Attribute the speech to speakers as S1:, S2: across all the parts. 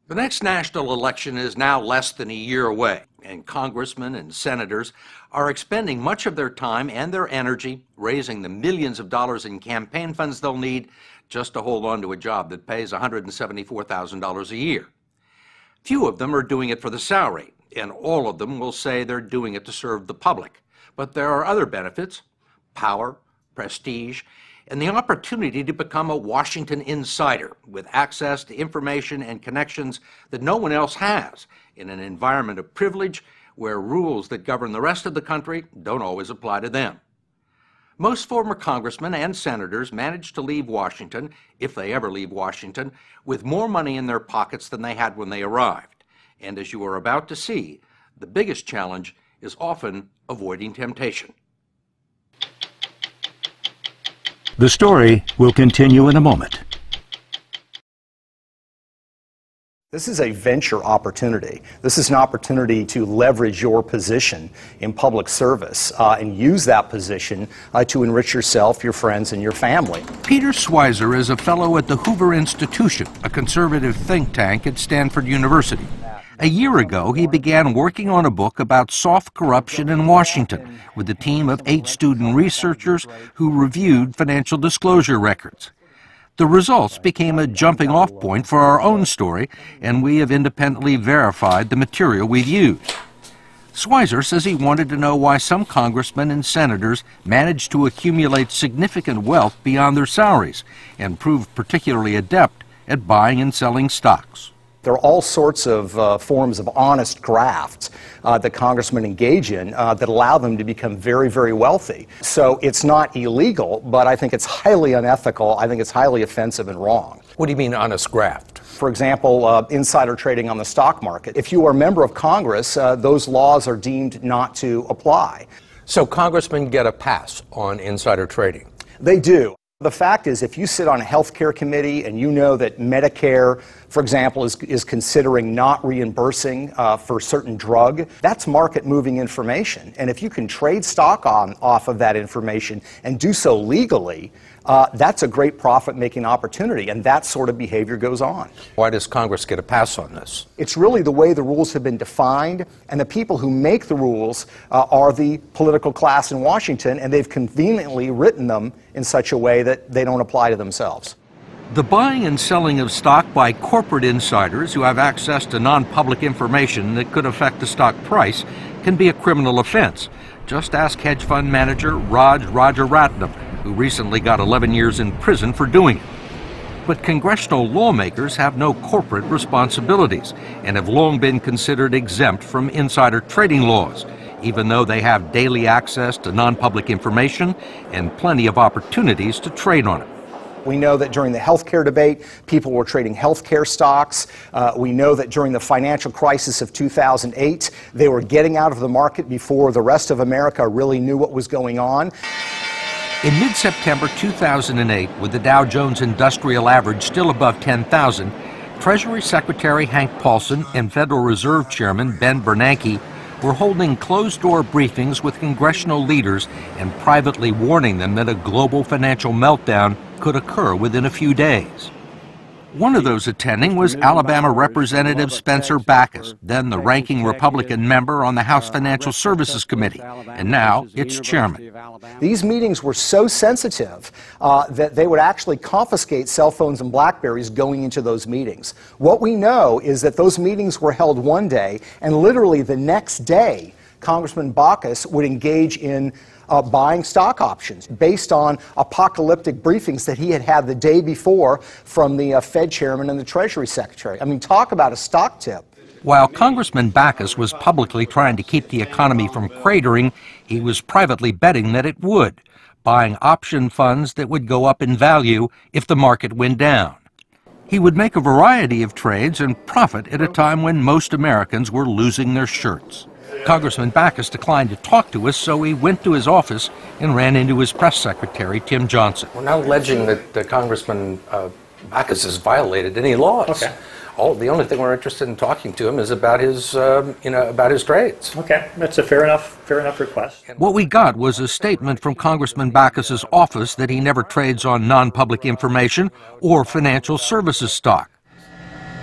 S1: The next national election is now less than a year away, and congressmen and senators are expending much of their time and their energy raising the millions of dollars in campaign funds they'll need just to hold on to a job that pays $174,000 a year. Few of them are doing it for the salary, and all of them will say they're doing it to serve the public. But there are other benefits: power, prestige, and the opportunity to become a Washington insider with access to information and connections that no one else has in an environment of privilege where rules that govern the rest of the country don't always apply to them. Most former congressmen and senators manage to leave Washington, if they ever leave Washington, with more money in their pockets than they had when they arrived. And as you are about to see, the biggest challenge is often avoiding temptation.
S2: The story will continue in a moment.
S3: This is a venture opportunity. This is an opportunity to leverage your position in public service and use that position to enrich yourself, your friends, and your family.
S1: Peter Schweizer is a fellow at the Hoover Institution, a conservative think tank at Stanford University. A year ago, he began working on a book about soft corruption in Washington with a team of 8 student researchers who reviewed financial disclosure records. The results became a jumping-off point for our own story, and we have independently verified the material we've used. Schweizer says he wanted to know why some congressmen and senators managed to accumulate significant wealth beyond their salaries and proved particularly adept at buying and selling stocks.
S3: There are all sorts of forms of honest grafts that congressmen engage in that allow them to become very, very wealthy. So it's not illegal, but I think it's highly unethical. I think it's highly offensive and wrong.
S1: What do you mean honest graft?
S3: For example, insider trading on the stock market. If you are a member of Congress, those laws are deemed not to apply.
S1: So congressmen get a pass on insider trading?
S3: They do. The fact is, if you sit on a health care committee and you know that Medicare, for example, is considering not reimbursing for a certain drug, that's market-moving information. And if you can trade stock off of that information and do so legally, that's a great profit-making opportunity, and that sort of behavior goes on.
S1: Why does Congress get a pass on this?
S3: It's really the way the rules have been defined, and the people who make the rules are the political class in Washington, and they've conveniently written them in such a way that they don't apply to themselves.
S1: The buying and selling of stock by corporate insiders who have access to non-public information that could affect the stock price can be a criminal offense. Just ask hedge fund manager Roger Ratnam, who recently got 11 years in prison for doing it. But congressional lawmakers have no corporate responsibilities and have long been considered exempt from insider trading laws, even though they have daily access to non-public information and plenty of opportunities to trade on it.
S3: We know that during the healthcare debate, people were trading healthcare stocks. We know that during the financial crisis of 2008, they were getting out of the market before the rest of America really knew what was going on.
S1: In mid-September 2008, with the Dow Jones Industrial Average still above 10,000, Treasury Secretary Hank Paulson and Federal Reserve Chairman Ben Bernanke were holding closed-door briefings with congressional leaders and privately warning them that a global financial meltdown could occur within a few days. One of those attending was Alabama Representative Spencer Backus, then the ranking Republican member on the House Financial Services Committee, and now its chairman.
S3: These meetings were so sensitive that they would actually confiscate cell phones and BlackBerries going into those meetings. What we know is that those meetings were held one day, and literally the next day, Congressman Backus would engage in buying stock options based on apocalyptic briefings that he had had the day before from the Fed chairman and the Treasury Secretary. I mean, talk about a stock tip.
S1: While Congressman Backus was publicly trying to keep the economy from cratering, he was privately betting that it would, buying option funds that would go up in value if the market went down. He would make a variety of trades and profit at a time when most Americans were losing their shirts. Congressman Backus declined to talk to us, so he went to his office and ran into his press secretary, Tim Johnson. We're not alleging that Congressman Backus has violated any laws.
S4: Okay.
S1: The only thing we're interested in talking to him is about his, about his trades.
S4: Okay, that's a fair enough request.
S1: What we got was a statement from Congressman Backus's office that he never trades on non-public information or financial services stock.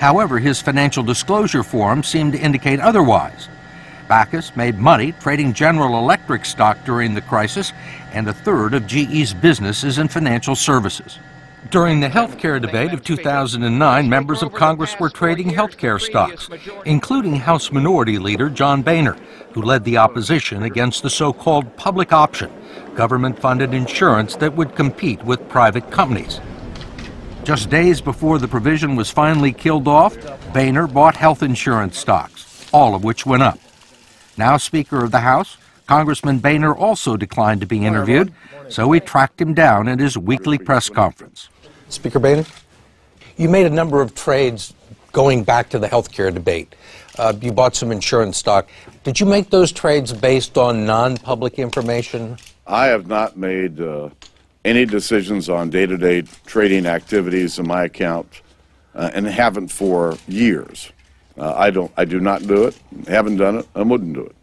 S1: However, his financial disclosure form seemed to indicate otherwise. Backus made money trading General Electric stock during the crisis, and a third of GE's business is in financial services. During the health care debate of 2009, members of Congress were trading health care stocks, including House Minority Leader John Boehner, who led the opposition against the so-called public option, government-funded insurance that would compete with private companies. Just days before the provision was finally killed off, Boehner bought health insurance stocks, all of which went up. Now Speaker of the House, Congressman Boehner also declined to be interviewed, so we tracked him down at his weekly press conference.
S5: Speaker Boehner, you made a number of trades going back to the health care debate. You bought some insurance stock. Did you make those trades based on non-public information?
S6: I have not made any decisions on day-to-day trading activities in my account and haven't for years. I do not do it, haven't done it, and wouldn't do it.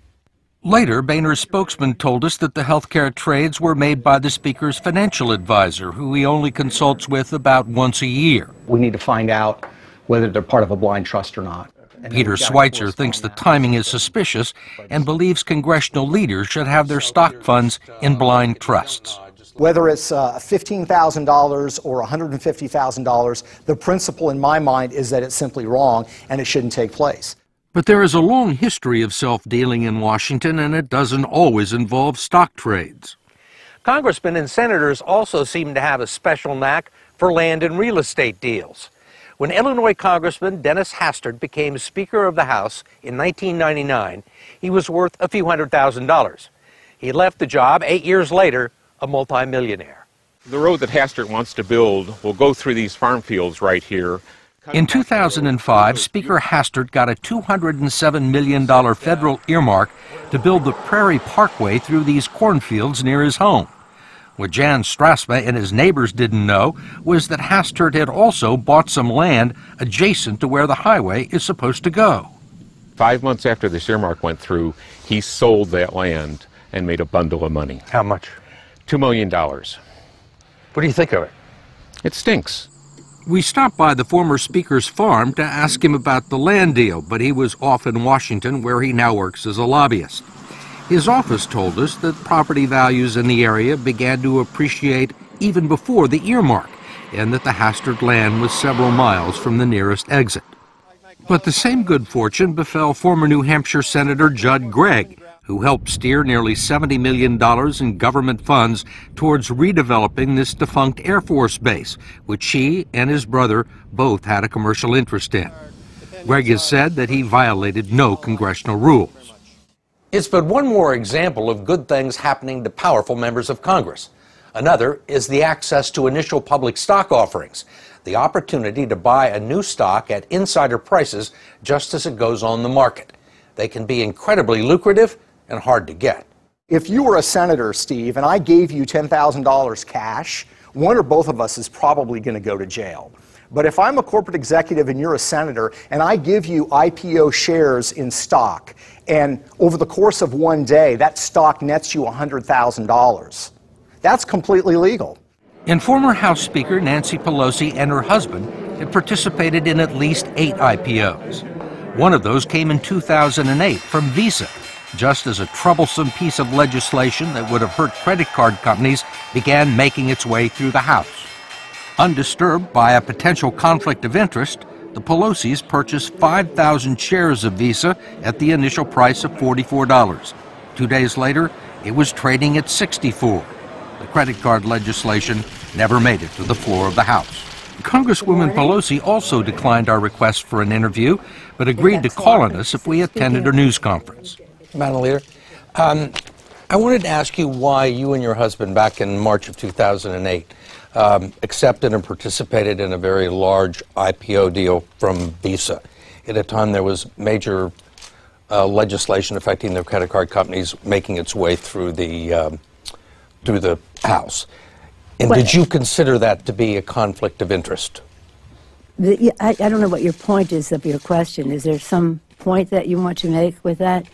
S1: Later, Boehner's spokesman told us that the healthcare trades were made by the Speaker's financial advisor, who he only consults with about once a year.
S3: We need to find out whether they're part of a blind trust or not.
S1: Peter Schweitzer thinks the timing is suspicious and believes congressional leaders should have their stock funds in blind trusts.
S3: Whether it's $15,000 or $150,000, the principle in my mind is that it's simply wrong and it shouldn't take place.
S1: But there is a long history of self-dealing in Washington, and it doesn't always involve stock trades. Congressmen and senators also seem to have a special knack for land and real estate deals. When Illinois Congressman Dennis Hastert became Speaker of the House in 1999, he was worth a few $100,000. He left the job 8 years later, a multimillionaire.
S7: The road that Hastert wants to build will go through these farm fields right here.
S1: In 2005, Speaker Hastert got a $207 million federal earmark to build the Prairie Parkway through these cornfields near his home. What Jan Strasma and his neighbors didn't know was that Hastert had also bought some land adjacent to where the highway is supposed to go.
S7: 5 months after this earmark went through, he sold that land and made a bundle of money.
S1: How much?
S7: $2 million.
S1: What do you think of it?
S7: It stinks.
S1: We stopped by the former Speaker's farm to ask him about the land deal, but he was off in Washington, where he now works as a lobbyist. His office told us that property values in the area began to appreciate even before the earmark, and that the Hastert land was several miles from the nearest exit. But the same good fortune befell former New Hampshire Senator Judd Gregg, who helped steer nearly $70 million in government funds towards redeveloping this defunct Air Force base, which he and his brother both had a commercial interest in. Gregg has said that he violated no congressional rules.
S5: It's but one more example of good things happening to powerful members of Congress. Another is the access to initial public stock offerings, the opportunity to buy a new stock at insider prices just as it goes on the market. They can be incredibly lucrative and hard to get.
S3: If you were a senator, Steve, and I gave you $10,000 cash, one or both of us is probably going to go to jail. But if I'm a corporate executive and you're a senator, and I give you IPO shares in stock, and over the course of one day, that stock nets you $100,000, that's completely legal.
S1: And former House Speaker Nancy Pelosi and her husband had participated in at least 8 IPOs. One of those came in 2008 from Visa, just as a troublesome piece of legislation that would have hurt credit card companies began making its way through the House. Undisturbed by a potential conflict of interest, the Pelosi's purchased 5,000 shares of Visa at the initial price of $44. 2 days later, it was trading at $64. The credit card legislation never made it to the floor of the House. Congresswoman Pelosi also declined our request for an interview, but agreed to call on us if we attended her news conference.
S5: Madam Leader, I wanted to ask you why you and your husband back in March of 2008 accepted and participated in a very large IPO deal from Visa. At a time there was major legislation affecting the credit card companies making its way through the House. And did you consider that to be a conflict of interest?
S8: I don't know what your point is of your question. Is there some point that you want to make with that?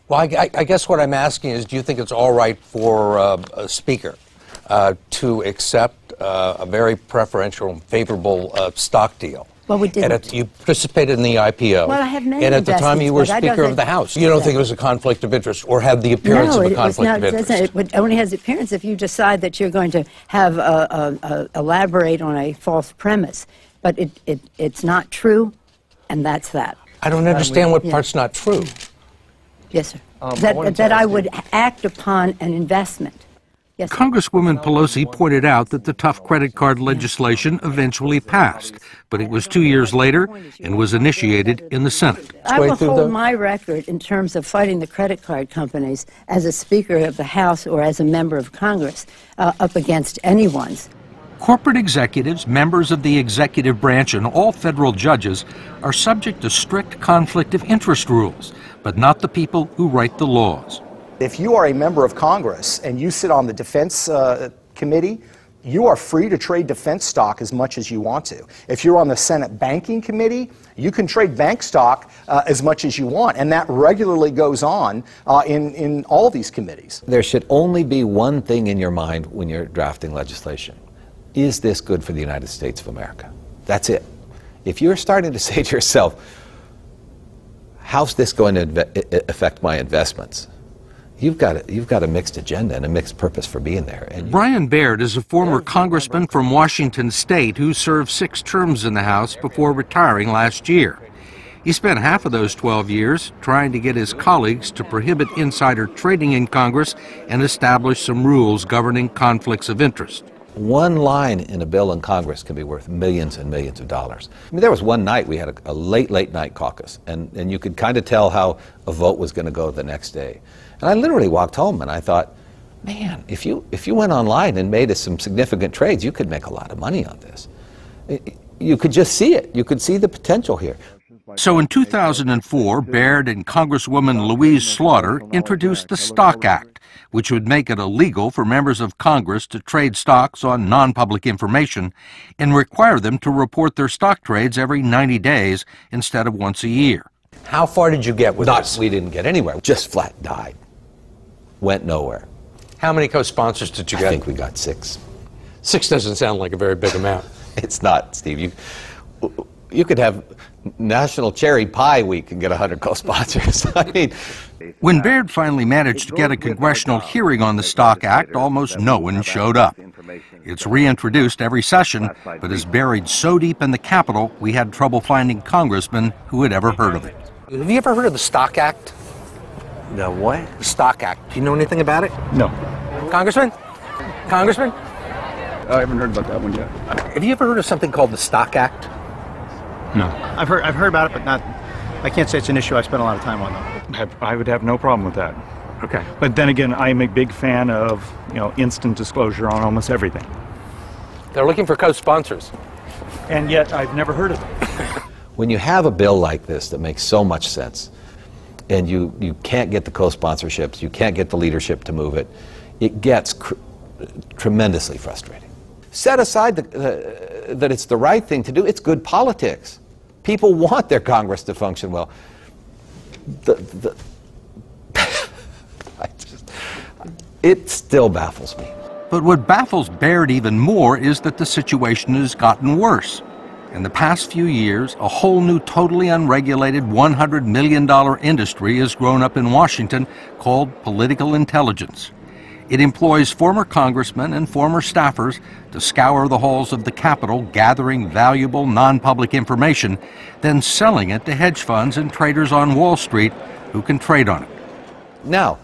S5: Well, I guess what I'm asking is, do you think it's all right for a speaker to accept a very preferential and favorable stock deal
S8: Well, we didn't.
S5: You participated in the IPO.
S8: Well, I have many
S5: And at the time, you were
S8: investments, but I
S5: Speaker of the House. You don't think it was a conflict of interest or had the appearance of a conflict of interest?
S8: It only has the appearance if you decide that you're going to have elaborate on a false premise. But it's not true, and that's that.
S5: I don't understand what part's not true.
S8: Yes, sir. That I would act upon an investment. Yes, sir.
S2: Congresswoman Pelosi pointed out that the tough credit card legislation eventually passed, but it was 2 years later and was initiated in the Senate.
S8: I will hold my record in terms of fighting the credit card companies as a Speaker of the House or as a member of Congress up against anyone's.
S2: Corporate executives, members of the executive branch, and all federal judges are subject to strict conflict of interest rules, but not the people who write the laws.
S3: If you are a member of Congress and you sit on the Defense Committee, you are free to trade defense stock as much as you want to. If you're on the Senate Banking Committee, you can trade bank stock as much as you want, and that regularly goes on in all these committees.
S9: There should only be one thing in your mind when you're drafting legislation. Is this good for the United States of America? That's it. If you're starting to say to yourself, how's this going to affect my investments? You've got a mixed agenda and a mixed purpose for being there. And
S2: Brian Baird is a former congressman from Washington State who served 6 terms in the House before retiring last year. He spent half of those 12 years trying to get his colleagues to prohibit insider trading in Congress and establish some rules governing conflicts of interest.
S9: one line in a bill in Congress can be worth millions and millions of dollars. I mean, there was one night we had a late night caucus, and you could kind of tell how a vote was going to go the next day. And I literally walked home and I thought, man, if you went online and made some significant trades, you could make a lot of money on this. You could just see it. You could see the potential here.
S2: So in 2004, Baird and Congresswoman Louise Slaughter introduced the Stock Act, which would make it illegal for members of Congress to trade stocks on non-public information and require them to report their stock trades every 90 days instead of once a year.
S5: How far did you get with this?
S9: We didn't get anywhere. Just flat died. Went nowhere.
S5: How many co-sponsors did you get?
S9: I think we got 6.
S5: 6 doesn't sound like a very big amount.
S9: It's not, Steve. You could have National Cherry Pie Week and get 100 co-sponsors. I mean,
S2: when Baird finally managed to get a congressional hearing on the Stock Act, almost no one showed up. It's reintroduced every session, but is buried so deep in the Capitol, we had trouble finding congressmen who had ever heard of it.
S5: Have you ever heard of the Stock Act?
S9: the what?
S5: The Stock Act. Do you know anything about it?
S10: No.
S5: Congressman? Congressman?
S10: I haven't heard about that one yet.
S5: Have you ever heard of something called the Stock Act?
S10: No.
S11: I've heard about it, but not. I can't say it's an issue I spent a lot of time on, though.
S10: I would have no problem with that. Okay. But then again, I am a big fan of, instant disclosure on almost everything.
S5: They're looking for co-sponsors.
S10: And yet, I've never heard of it.
S9: When you have a bill like this that makes so much sense, and you can't get the co-sponsorships, you can't get the leadership to move it, it gets tremendously frustrating. Set aside that it's the right thing to do, it's good politics. People want their Congress to function well. It still baffles me.
S2: But what baffles Baird even more is that the situation has gotten worse. In the past few years, a whole new totally unregulated $100 million industry has grown up in Washington called political intelligence. It employs former congressmen and former staffers to scour the halls of the Capitol, gathering valuable non-public information, then selling it to hedge funds and traders on Wall Street who can trade on it.
S9: Now,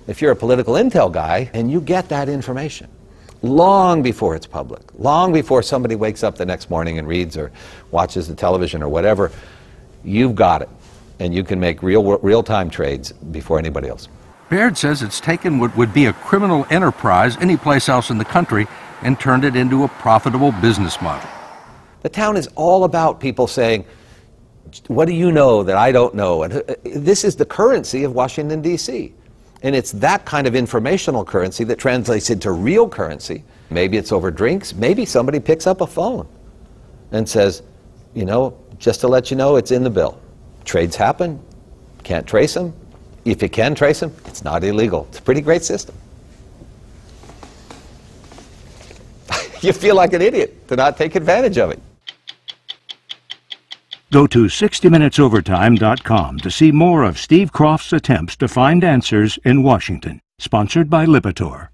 S9: if you're a political intel guy and you get that information long before it's public, long before somebody wakes up the next morning and reads or watches the television or whatever, you've got it. And you can make real-time trades before anybody else.
S2: Baird says it's taken what would be a criminal enterprise anyplace else in the country and turned it into a profitable business model.
S9: The town is all about people saying, what do you know that I don't know? And this is the currency of Washington, D.C. And it's that kind of informational currency that translates into real currency. Maybe it's over drinks. Maybe somebody picks up a phone and says, just to let you know, it's in the bill. Trades happen. Can't trace them. If you can trace them, it's not illegal. It's a pretty great system. You feel like an idiot to not take advantage of it.
S12: Go to 60minutesovertime.com to see more of Steve Kroft's attempts to find answers in Washington. Sponsored by Lipitor.